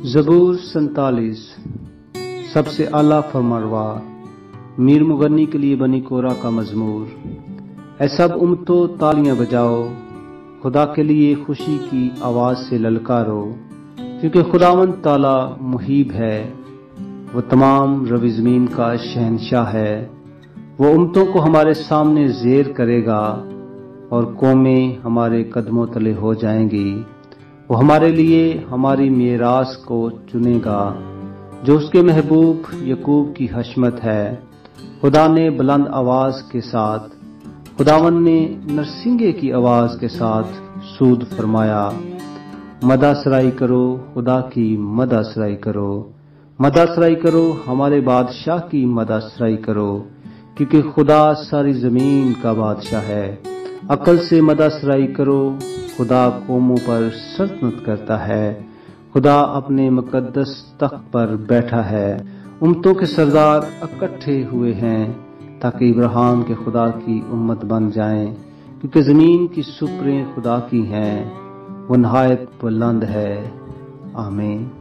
ज़बूर 47 सबसे आला फरमानरवा मीर मुगन्नी के लिए बनी कोरा का मजमूर। ऐ सब उम्मतों तालियां बजाओ, खुदा के लिए खुशी की आवाज से ललकारो, क्योंकि खुदावंद ताला मुहीब है, वो तमाम रबी ज़मीन का शहंशाह है। वो उम्मतों को हमारे सामने ज़ेर करेगा और कौमें हमारे कदमों तले हो जाएंगी। वो हमारे लिए हमारी मीरास को चुनेगा, जो उसके महबूब यकूब की हशमत है। खुदा ने बुलंद आवाज के साथ, खुदावन ने नरसिंगे की आवाज के साथ सूद फरमाया। मदासराई करो, खुदा की मदासराई करो, मदासराई करो, हमारे बादशाह की मदासराई करो, क्योंकि खुदा सारी जमीन का बादशाह है। अक्ल से मदासराई करो, खुदा कौमों पर सल्तनत करता है। खुदा अपने मुकद्दस तख्त पर बैठा है। उम्मतों के सरदार इकट्ठे हुए हैं, ताकि इब्राहिम के खुदा की उम्मत बन जाएं, क्योंकि जमीन की सुपरें खुदा की हैं, वो नहायत बुलंद है। आमीन।